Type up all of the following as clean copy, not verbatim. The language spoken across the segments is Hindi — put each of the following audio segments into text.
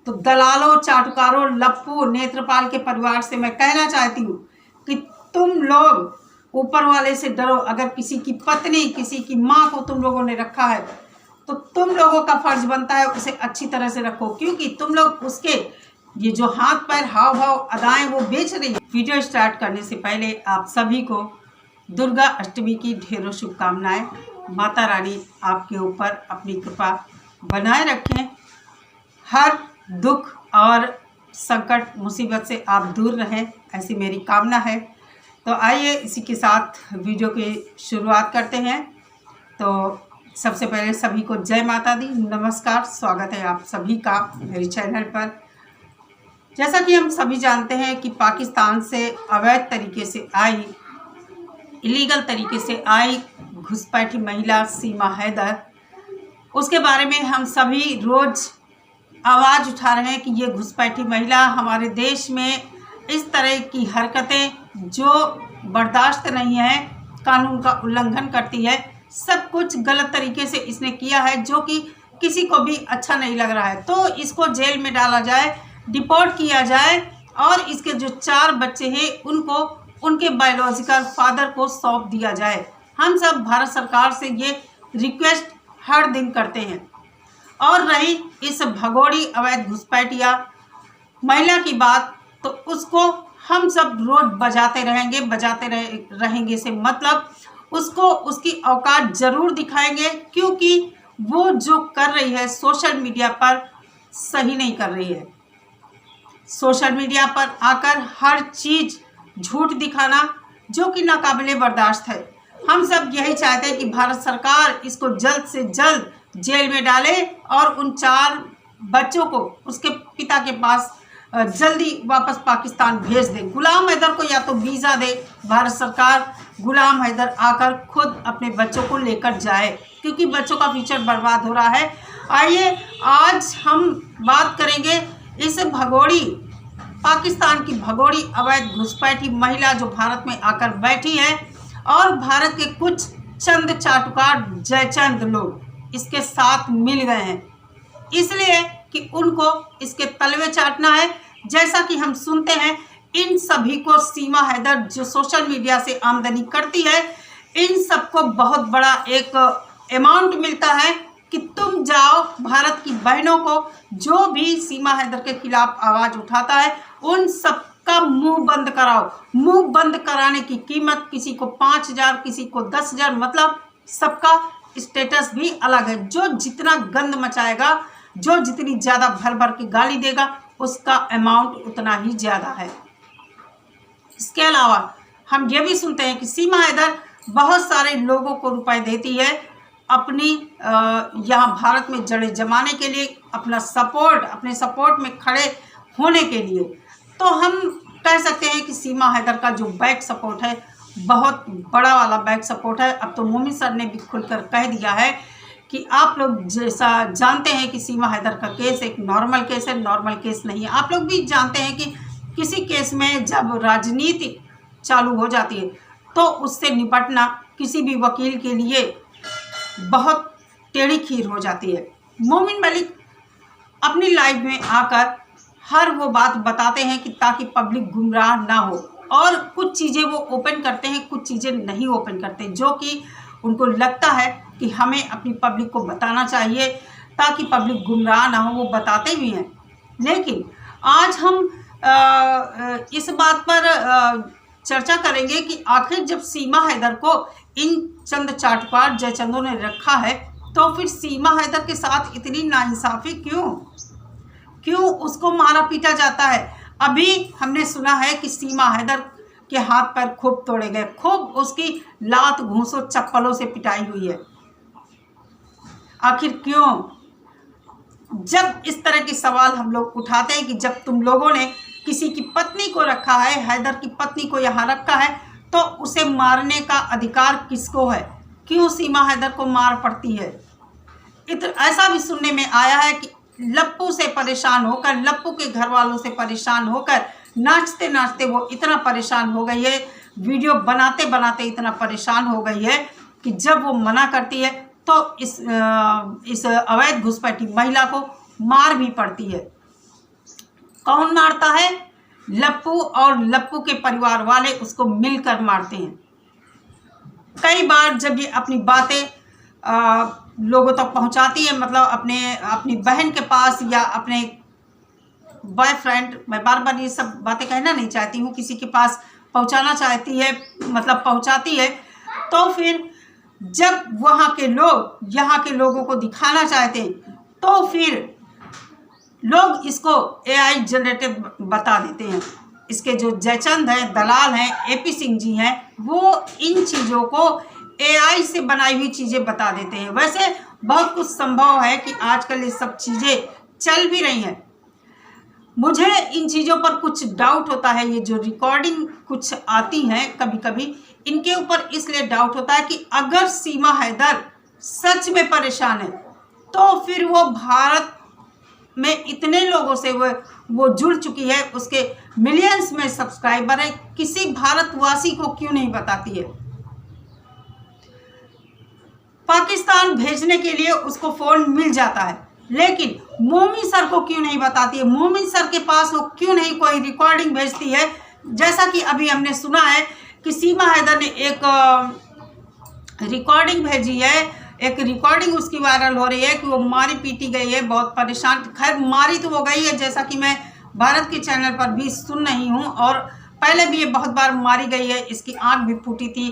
तो दलालों, चाटुकारों, लप्पू, नेत्रपाल के परिवार से मैं कहना चाहती हूँ कि तुम लोग ऊपर वाले से डरो। अगर किसी की पत्नी, किसी की माँ को तुम लोगों ने रखा है तो तुम लोगों का फर्ज बनता है उसे अच्छी तरह से रखो, क्योंकि तुम लोग उसके ये जो हाथ पैर, हाव भाव, अदाएं वो बेच रही है। वीडियो स्टार्ट करने से पहले आप सभी को दुर्गा अष्टमी की ढेरों शुभकामनाएं। माता रानी आपके ऊपर अपनी कृपा बनाए रखें। हर दुख और संकट मुसीबत से आप दूर रहें, ऐसी मेरी कामना है। तो आइए इसी के साथ वीडियो की शुरुआत करते हैं। तो सबसे पहले सभी को जय माता दी, नमस्कार, स्वागत है आप सभी का मेरे चैनल पर। जैसा कि हम सभी जानते हैं कि पाकिस्तान से अवैध तरीके से आई, इलीगल तरीके से आई घुसपैठी महिला सीमा हैदर, उसके बारे में हम सभी रोज़ आवाज़ उठा रहे हैं कि ये घुसपैठी महिला हमारे देश में इस तरह की हरकतें जो बर्दाश्त नहीं है, कानून का उल्लंघन करती है, सब कुछ गलत तरीके से इसने किया है जो कि किसी को भी अच्छा नहीं लग रहा है। तो इसको जेल में डाला जाए, डिपोर्ट किया जाए और इसके जो 4 बच्चे हैं उनको उनके बायोलॉजिकल फादर को सौंप दिया जाए। हम सब भारत सरकार से ये रिक्वेस्ट हर दिन करते हैं। और रही इस भगोड़ी अवैध घुसपैठिया महिला की बात, तो उसको हम सब रोज बजाते रहेंगे से मतलब उसको उसकी औकात ज़रूर दिखाएंगे, क्योंकि वो जो कर रही है सोशल मीडिया पर सही नहीं कर रही है। सोशल मीडिया पर आकर हर चीज़ झूठ दिखाना जो कि नाकाबिले बर्दाश्त है। हम सब यही चाहते हैं कि भारत सरकार इसको जल्द से जल्द जेल में डाले और उन 4 बच्चों को उसके पिता के पास जल्दी वापस पाकिस्तान भेज दे। गुलाम हैदर को या तो वीज़ा दे भारत सरकार, गुलाम हैदर आकर खुद अपने बच्चों को लेकर जाए, क्योंकि बच्चों का फ्यूचर बर्बाद हो रहा है। आइए आज हम बात करेंगे इस भगोड़ी, पाकिस्तान की भगोड़ी अवैध घुसपैठी महिला जो भारत में आकर बैठी है, और भारत के कुछ चंद चाटुकार जयचंद लोग इसके साथ मिल गए हैं, इसलिए कि उनको इसके तलवे चाटना है। जैसा कि हम सुनते हैं, इन सभी को सीमा हैदर जो सोशल मीडिया से आमदनी करती है, इन सबको बहुत बड़ा एक अमाउंट मिलता है कि तुम जाओ भारत की बहनों को, जो भी सीमा हैदर के खिलाफ आवाज़ उठाता है, उन सबका मुंह बंद कराओ। मुंह बंद कराने की कीमत किसी को 5,000, किसी को 10,000, मतलब सबका स्टेटस भी अलग है। जो जितना गंद मचाएगा, जो जितनी ज़्यादा भर भर के गाली देगा, उसका अमाउंट उतना ही ज़्यादा है। इसके अलावा हम ये भी सुनते हैं कि सीमा हैदर बहुत सारे लोगों को रुपए देती है अपनी यहाँ भारत में जड़े जमाने के लिए, अपने सपोर्ट में खड़े होने के लिए। तो हम कह सकते हैं कि सीमा हैदर का जो बैक सपोर्ट है बहुत बड़ा वाला बैक सपोर्ट है। अब तो मोमिन सर ने भी खुलकर कह दिया है कि आप लोग जैसा जानते हैं कि सीमा हैदर का केस एक नॉर्मल केस है, नॉर्मल केस नहीं है। आप लोग भी जानते हैं कि किसी केस में जब राजनीति चालू हो जाती है तो उससे निपटना किसी भी वकील के लिए बहुत टेढ़ी खीर हो जाती है। मोमिन मलिक अपनी लाइफ में आकर हर वो बात बताते हैं कि ताकि पब्लिक गुमराह ना हो, और कुछ चीज़ें वो ओपन करते हैं, कुछ चीज़ें नहीं ओपन करते, जो कि उनको लगता है कि हमें अपनी पब्लिक को बताना चाहिए ताकि पब्लिक गुमराह ना हो, वो बताते भी हैं। लेकिन आज हम इस बात पर चर्चा करेंगे कि आखिर जब सीमा हैदर को इन चंद चाटुकार जयचंदों ने रखा है, तो फिर सीमा हैदर के साथ इतनी नाइंसाफ़ी क्यों उसको मारा पीटा जाता है। अभी हमने सुना है कि सीमा हैदर के हाथ पैर खूब तोड़े गए, खूब उसकी लात घूंसों चप्पलों से पिटाई हुई है। आखिर क्यों? जब इस तरह के सवाल हम लोग उठाते हैं कि जब तुम लोगों ने किसी की पत्नी को रखा है, हैदर की पत्नी को यहाँ रखा है, तो उसे मारने का अधिकार किसको है? क्यों सीमा हैदर को मार पड़ती है? ऐसा भी सुनने में आया है कि लप्पू से परेशान होकर, लप्पू के घर वालों से परेशान होकर, नाचते नाचते वो इतना परेशान हो गई है, वीडियो बनाते बनाते इतना परेशान हो गई है कि जब वो मना करती है तो इस अवैध घुसपैठी महिला को मार भी पड़ती है। कौन मारता है? लप्पू और लप्पू के परिवार वाले उसको मिलकर मारते हैं। कई बार जब ये अपनी बातें लोगों तक पहुंचाती है, मतलब अपनी बहन के पास या अपने बॉयफ्रेंड, मैं बार बार ये सब बातें कहना नहीं चाहती हूँ, किसी के पास पहुंचाना चाहती है, मतलब पहुंचाती है, तो फिर जब वहाँ के लोग यहाँ के लोगों को दिखाना चाहते हैं तो फिर लोग इसको AI जनरेटेड बता देते हैं। इसके जो जयचंद हैं, दलाल हैं, AP सिंह जी हैं, वो इन चीज़ों को AI से बनाई हुई चीज़ें बता देते हैं। वैसे बहुत कुछ संभव है कि आजकल ये सब चीज़ें चल भी रही हैं। मुझे इन चीज़ों पर कुछ डाउट होता है। ये जो रिकॉर्डिंग कुछ आती हैं कभी कभी, इनके ऊपर इसलिए डाउट होता है कि अगर सीमा हैदर सच में परेशान है तो फिर वो भारत में इतने लोगों से वो जुड़ चुकी है, उसके मिलियंस में सब्सक्राइबर है, किसी भारतवासी को क्यों नहीं बताती है? पाकिस्तान भेजने के लिए उसको फ़ोन मिल जाता है, लेकिन मोमिन सर को क्यों नहीं बताती है? मोमिन सर के पास वो क्यों नहीं कोई रिकॉर्डिंग भेजती है? जैसा कि अभी हमने सुना है कि सीमा हैदर ने एक रिकॉर्डिंग भेजी है, एक रिकॉर्डिंग उसकी वायरल हो रही है कि वो मारी पीटी गई है, बहुत परेशान। खैर मारी तो वो गई है, जैसा कि मैं भारत के चैनल पर भी सुन रही हूँ, और पहले भी ये बहुत बार मारी गई है। इसकी आंख भी फूटी थी,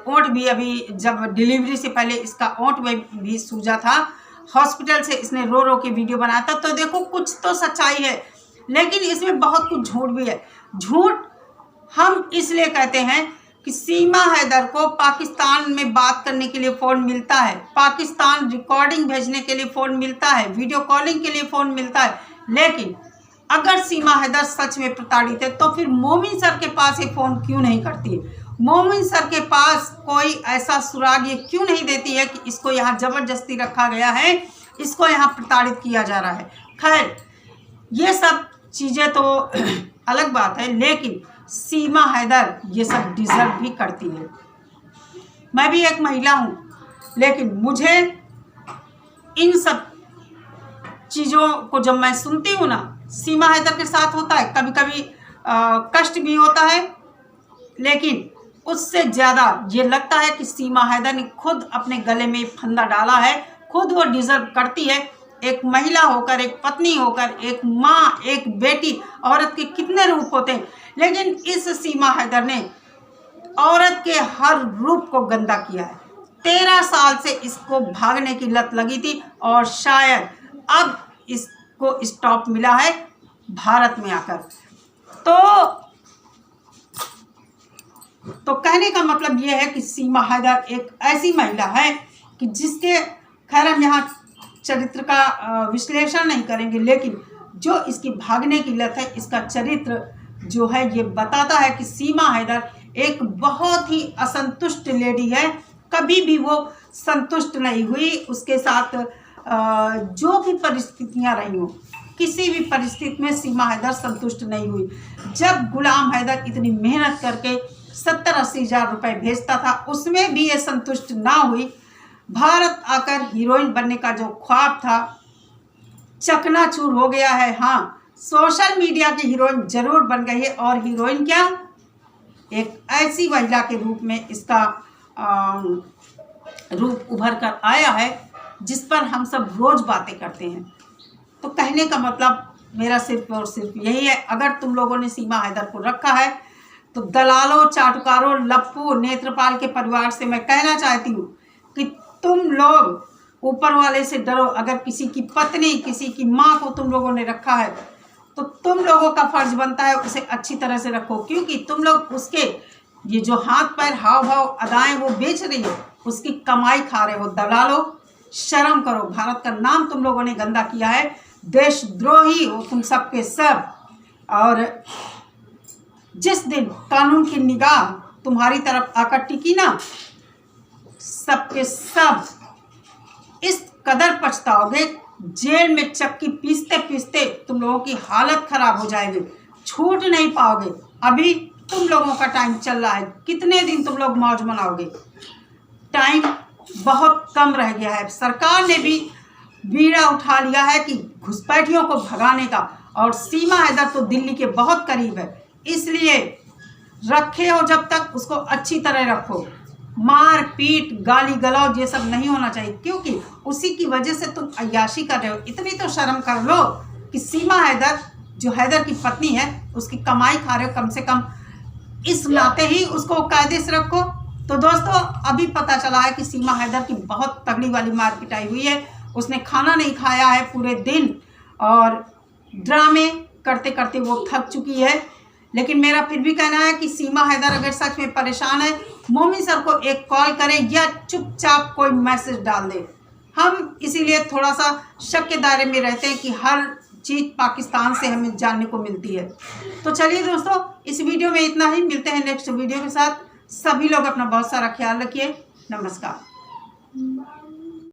ओंठ भी, अभी जब डिलीवरी से पहले इसका ओंठ में भी सूजा था। हॉस्पिटल से इसने रो रो के वीडियो बनाया था। तो देखो कुछ तो सच्चाई है, लेकिन इसमें बहुत कुछ झूठ भी है। झूठ हम इसलिए कहते हैं कि सीमा हैदर को पाकिस्तान में बात करने के लिए फ़ोन मिलता है, पाकिस्तान रिकॉर्डिंग भेजने के लिए फ़ोन मिलता है, वीडियो कॉलिंग के लिए फ़ोन मिलता है, लेकिन अगर सीमा हैदर सच में प्रताड़ित है तो फिर मोमिन सर के पास ये फ़ोन क्यों नहीं करती है? मोमिन सर के पास कोई ऐसा सुराग ये क्यों नहीं देती है कि इसको यहाँ ज़बरदस्ती रखा गया है, इसको यहाँ प्रताड़ित किया जा रहा है? खैर ये सब चीज़ें तो अलग बात है, लेकिन सीमा हैदर ये सब डिज़र्व भी करती है। मैं भी एक महिला हूँ, लेकिन मुझे इन सब चीज़ों को जब मैं सुनती हूँ ना, सीमा हैदर के साथ होता है, कभी कभी कष्ट भी होता है, लेकिन उससे ज़्यादा ये लगता है कि सीमा हैदर ने खुद अपने गले में फंदा डाला है, खुद वो डिज़र्व करती है। एक महिला होकर, एक पत्नी होकर, एक माँ, एक बेटी, औरत के कितने रूप होते हैं, लेकिन इस सीमा हैदर ने औरत के हर रूप को गंदा किया है। 13 साल से इसको भागने की लत लगी थी, और शायद अब इसको स्टॉप मिला है भारत में आकर। तो कहने का मतलब ये है कि सीमा हैदर एक ऐसी महिला है कि जिसके, खैर हम यहाँ चरित्र का विश्लेषण नहीं करेंगे, लेकिन जो इसकी भागने की लत है, इसका चरित्र जो है ये बताता है कि सीमा हैदर एक बहुत ही असंतुष्ट लेडी है। कभी भी वो संतुष्ट नहीं हुई। उसके साथ जो भी परिस्थितियां रही हों, किसी भी परिस्थिति में सीमा हैदर संतुष्ट नहीं हुई। जब गुलाम हैदर इतनी मेहनत करके 70-80 हज़ार रुपये भेजता था, उसमें भी ये संतुष्ट ना हुई। भारत आकर हीरोइन बनने का जो ख्वाब था चकनाचूर हो गया है। हाँ, सोशल मीडिया की हीरोइन जरूर बन गई है, और हीरोइन क्या, एक ऐसी महिला के रूप में इसका रूप उभर कर आया है जिस पर हम सब रोज बातें करते हैं। तो कहने का मतलब मेरा सिर्फ और सिर्फ यही है, अगर तुम लोगों ने सीमा हैदर को रखा है तो दलालों, चाटुकारों, लप्पू, नेत्रपाल के परिवार से मैं कहना चाहती हूँ कि तुम लोग ऊपर वाले से डरो। अगर किसी की पत्नी, किसी की माँ को तुम लोगों ने रखा है तो तुम लोगों का फर्ज बनता है उसे अच्छी तरह से रखो, क्योंकि तुम लोग उसके ये जो हाथ पैर, हाव भाव, अदाएं वो बेच रही हो, उसकी कमाई खा रहे हो। दलालों, शर्म करो। भारत का नाम तुम लोगों ने गंदा किया है, देशद्रोही हो तुम सब के सब। और जिस दिन कानून की निगाह तुम्हारी तरफ आकर टिकी ना, सबके सब इस कदर पछताओगे, जेल में चक्की पीसते पीसते तुम लोगों की हालत खराब हो जाएगी, छूट नहीं पाओगे। अभी तुम लोगों का टाइम चल रहा है, कितने दिन तुम लोग मौज मनाओगे? टाइम बहुत कम रह गया है। सरकार ने भी बीड़ा उठा लिया है कि घुसपैठियों को भगाने का। और सीमा हैदर तो दिल्ली के बहुत करीब है, इसलिए रखे हो जब तक उसको अच्छी तरह रखो। मार पीट गाली गलौज ये सब नहीं होना चाहिए, क्योंकि उसी की वजह से तुम अय्याशी कर रहे हो। इतनी तो शर्म कर लो कि सीमा हैदर जो हैदर की पत्नी है उसकी कमाई खा रहे हो, कम से कम इस नाते ही उसको कायदे से रखो। तो दोस्तों अभी पता चला है कि सीमा हैदर की बहुत तगड़ी वाली मार पिटाई हुई है। उसने खाना नहीं खाया है पूरे दिन और ड्रामे करते करते वो थक चुकी है। लेकिन मेरा फिर भी कहना है कि सीमा हैदर अगर सच में परेशान है, मोमी सर को एक कॉल करें या चुपचाप कोई मैसेज डाल दे। हम इसीलिए थोड़ा सा शक के दायरे में रहते हैं कि हर चीज़ पाकिस्तान से हमें जानने को मिलती है। तो चलिए दोस्तों, इस वीडियो में इतना ही। मिलते हैं नेक्स्ट वीडियो के साथ। सभी लोग अपना बहुत सारा ख्याल रखिए। नमस्कार।